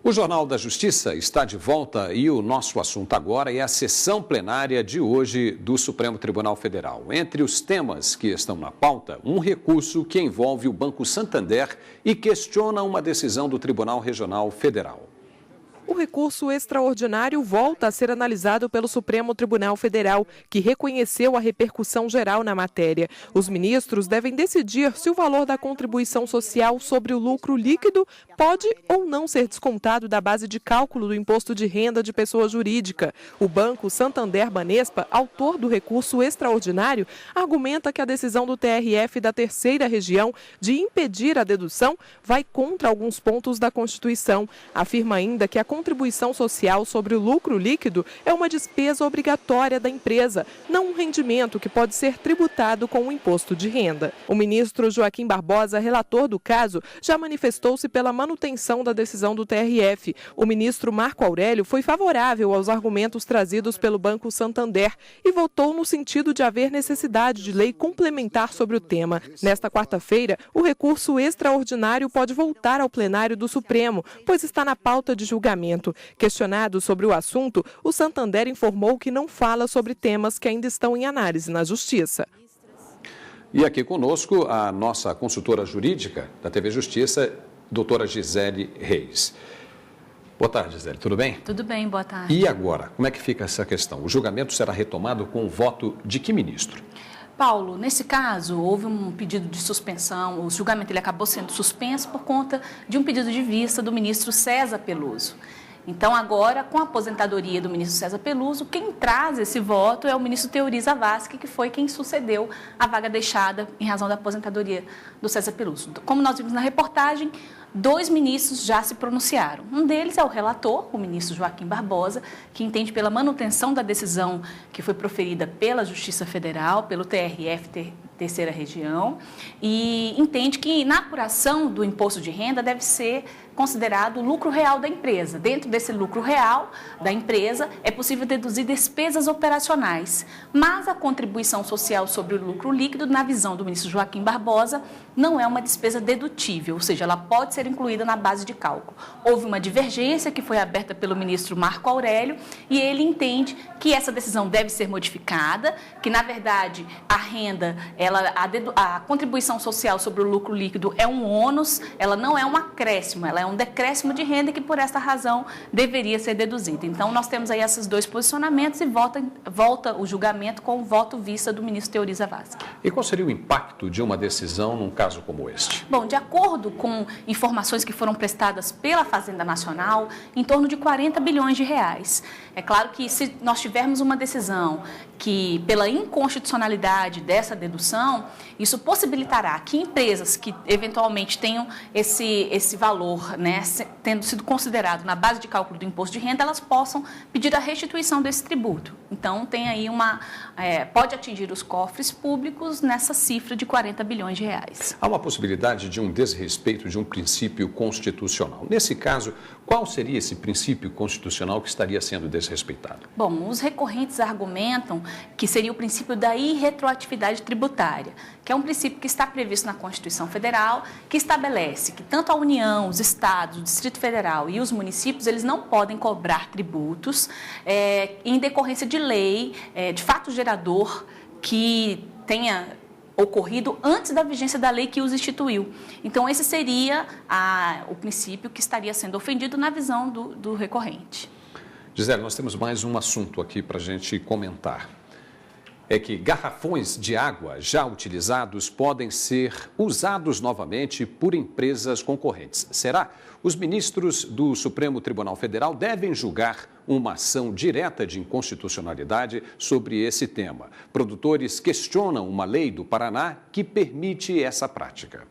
O Jornal da Justiça está de volta e o nosso assunto agora é a sessão plenária de hoje do Supremo Tribunal Federal. Entre os temas que estão na pauta, um recurso que envolve o Banco Santander e questiona uma decisão do Tribunal Regional Federal. O recurso extraordinário volta a ser analisado pelo Supremo Tribunal Federal, que reconheceu a repercussão geral na matéria. Os ministros devem decidir se o valor da contribuição social sobre o lucro líquido pode ou não ser descontado da base de cálculo do imposto de renda de pessoa jurídica. O Banco Santander Banespa, autor do recurso extraordinário, argumenta que a decisão do TRF da Terceira Região de impedir a dedução vai contra alguns pontos da Constituição. Afirma ainda que a contribuição social sobre o lucro líquido é uma despesa obrigatória da empresa, não um rendimento que pode ser tributado com o imposto de renda. O ministro Joaquim Barbosa, relator do caso, já manifestou-se pela manutenção da decisão do TRF. O ministro Marco Aurélio foi favorável aos argumentos trazidos pelo Banco Santander e votou no sentido de haver necessidade de lei complementar sobre o tema. Nesta quarta-feira, o recurso extraordinário pode voltar ao plenário do Supremo, pois está na pauta de julgamento. Questionado sobre o assunto, o Santander informou que não fala sobre temas que ainda estão em análise na Justiça. E aqui conosco a nossa consultora jurídica da TV Justiça, doutora Gisele Reis. Boa tarde, Gisele. Tudo bem? Tudo bem, boa tarde. E agora, como é que fica essa questão? O julgamento será retomado com o voto de que ministro? Paulo, nesse caso, houve um pedido de suspensão, o julgamento ele acabou sendo suspenso por conta de um pedido de vista do ministro César Peluso. Então, agora, com a aposentadoria do ministro César Peluso, quem traz esse voto é o ministro Teori Zavascki, que foi quem sucedeu a vaga deixada em razão da aposentadoria do César Peluso. Como nós vimos na reportagem, 2 ministros já se pronunciaram. Um deles é o relator, o ministro Joaquim Barbosa, que entende pela manutenção da decisão que foi proferida pela Justiça Federal, pelo TRF, Terceira Região, e entende que na apuração do imposto de renda deve ser considerado o lucro real da empresa. Dentro desse lucro real da empresa é possível deduzir despesas operacionais, mas a contribuição social sobre o lucro líquido, na visão do ministro Joaquim Barbosa, não é uma despesa dedutível, ou seja, ela pode ser incluída na base de cálculo. Houve uma divergência que foi aberta pelo ministro Marco Aurélio e ele entende que essa decisão deve ser modificada, que na verdade a renda, a contribuição social sobre o lucro líquido é um ônus, ela não é um acréscimo, ela é um decréscimo de renda que por essa razão deveria ser deduzida. Então nós temos aí esses 2 posicionamentos e volta o julgamento com o voto vista do ministro Teori Zavascki. E qual seria o impacto de uma decisão num caso como este? Bom, de acordo com informações que foram prestadas pela Fazenda Nacional, em torno de 40 bilhões de reais. É claro que se nós tivermos uma decisão que, pela inconstitucionalidade dessa dedução, isso possibilitará que empresas que eventualmente tenham esse valor, né, tendo sido considerado na base de cálculo do imposto de renda, elas possam pedir a restituição desse tributo. Então, tem aí pode atingir os cofres públicos nessa cifra de 40 bilhões de reais. Há uma possibilidade de um desrespeito de um princípio constitucional. Nesse caso, qual seria esse princípio constitucional que estaria sendo desrespeitado? Bom, os recorrentes argumentam que seria o princípio da irretroatividade tributária, que é um princípio que está previsto na Constituição Federal, que estabelece que tanto a União, os estados, o Distrito Federal e os municípios, eles não podem cobrar tributos em decorrência de lei, de fato gerador que tenha ocorrido antes da vigência da lei que os instituiu. Então, esse seria o princípio que estaria sendo ofendido na visão do recorrente. Gisele, nós temos mais um assunto aqui para a gente comentar. É que garrafões de água já utilizados podem ser usados novamente por empresas concorrentes. Será? Os ministros do Supremo Tribunal Federal devem julgar uma ação direta de inconstitucionalidade sobre esse tema. Produtores questionam uma lei do Paraná que permite essa prática.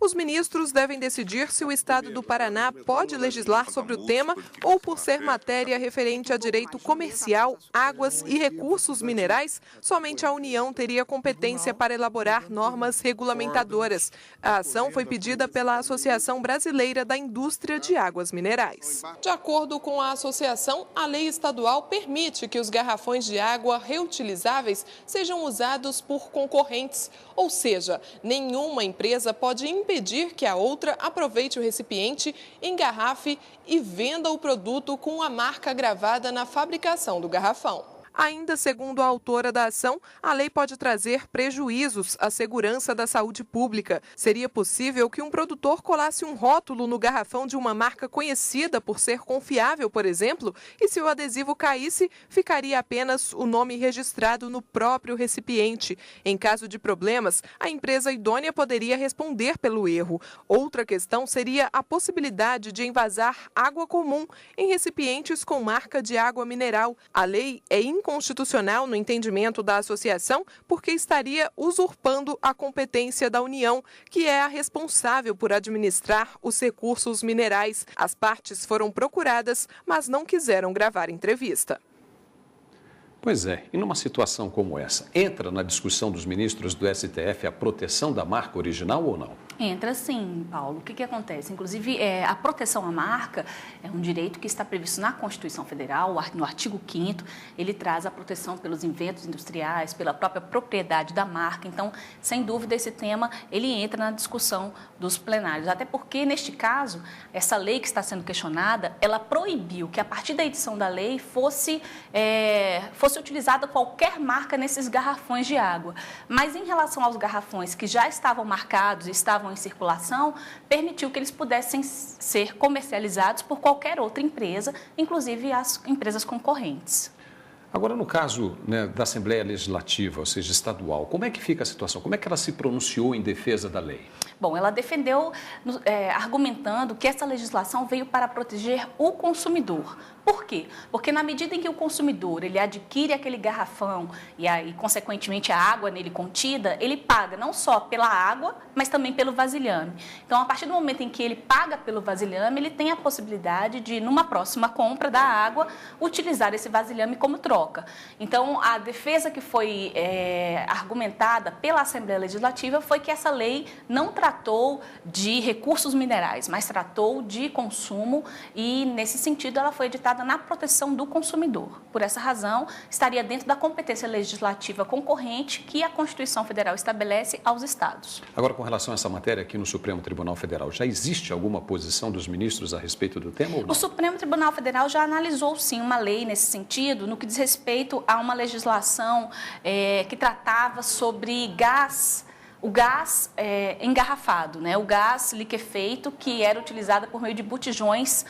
Os ministros devem decidir se o Estado do Paraná pode legislar sobre o tema ou, por ser matéria referente a direito comercial, águas e recursos minerais, somente a União teria competência para elaborar normas regulamentadoras. A ação foi pedida pela Associação Brasileira da Indústria de Águas Minerais. De acordo com a associação, a lei estadual permite que os garrafões de água reutilizáveis sejam usados por concorrentes, ou seja, nenhuma empresa pode impedir impedir que a outra aproveite o recipiente, engarrafe e venda o produto com a marca gravada na fabricação do garrafão. Ainda segundo a autora da ação, a lei pode trazer prejuízos à segurança da saúde pública. Seria possível que um produtor colasse um rótulo no garrafão de uma marca conhecida por ser confiável, por exemplo, e se o adesivo caísse, ficaria apenas o nome registrado no próprio recipiente. Em caso de problemas, a empresa idônea poderia responder pelo erro. Outra questão seria a possibilidade de envasar água comum em recipientes com marca de água mineral. A lei é inconstitucional no entendimento da associação porque estaria usurpando a competência da União, que é a responsável por administrar os recursos minerais. As partes foram procuradas, mas não quiseram gravar entrevista. Pois é, e numa situação como essa, entra na discussão dos ministros do STF a proteção da marca original ou não? Entra sim, Paulo. O que acontece? Inclusive, a proteção à marca é um direito que está previsto na Constituição Federal, no artigo 5º, ele traz a proteção pelos inventos industriais, pela própria propriedade da marca. Então, sem dúvida, esse tema, ele entra na discussão dos plenários. Até porque, neste caso, essa lei que está sendo questionada, ela proibiu que, a partir da edição da lei, fosse utilizada qualquer marca nesses garrafões de água. Mas, em relação aos garrafões que já estavam marcados e estavam em circulação, permitiu que eles pudessem ser comercializados por qualquer outra empresa, inclusive as empresas concorrentes. Agora, no caso, né, da Assembleia Legislativa, ou seja, estadual, como é que fica a situação? Como é que ela se pronunciou em defesa da lei? Bom, ela defendeu, argumentando que essa legislação veio para proteger o consumidor. Por quê? Porque na medida em que o consumidor ele adquire aquele garrafão e consequentemente, a água nele contida, ele paga não só pela água, mas também pelo vasilhame. Então, a partir do momento em que ele paga pelo vasilhame, ele tem a possibilidade de, numa próxima compra da água, utilizar esse vasilhame como troca. Então, a defesa que foi argumentada pela Assembleia Legislativa foi que essa lei não tratou de recursos minerais, mas tratou de consumo e, nesse sentido, ela foi editada na proteção do consumidor. Por essa razão, estaria dentro da competência legislativa concorrente que a Constituição Federal estabelece aos estados. Agora, com relação a essa matéria aqui no Supremo Tribunal Federal, já existe alguma posição dos ministros a respeito do tema ou não? O Supremo Tribunal Federal já analisou, sim, uma lei nesse sentido, no que diz respeito a uma legislação que tratava sobre o gás engarrafado, né? O gás liquefeito que era utilizado por meio de botijões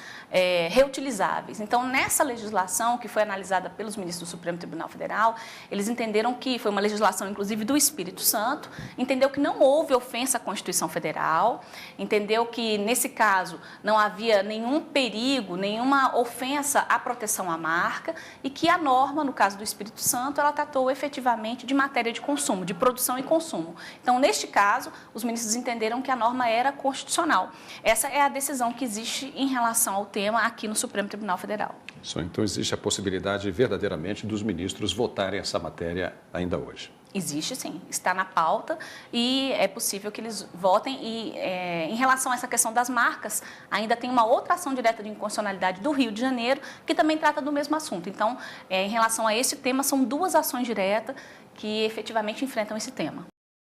reutilizáveis. Então, nessa legislação que foi analisada pelos ministros do Supremo Tribunal Federal, eles entenderam que foi uma legislação, inclusive, do Espírito Santo, entendeu que não houve ofensa à Constituição Federal, entendeu que, nesse caso, não havia nenhum perigo, nenhuma ofensa à proteção à marca e que a norma, no caso do Espírito Santo, ela tratou efetivamente de matéria de consumo, de produção e consumo. Então, neste caso, os ministros entenderam que a norma era constitucional. Essa é a decisão que existe em relação ao tema aqui no Supremo Tribunal Federal. Então, existe a possibilidade verdadeiramente dos ministros votarem essa matéria ainda hoje? Existe, sim. Está na pauta e é possível que eles votem. E, em relação a essa questão das marcas, ainda tem uma outra ação direta de inconstitucionalidade do Rio de Janeiro, que também trata do mesmo assunto. Então, em relação a esse tema, são duas ações diretas que efetivamente enfrentam esse tema.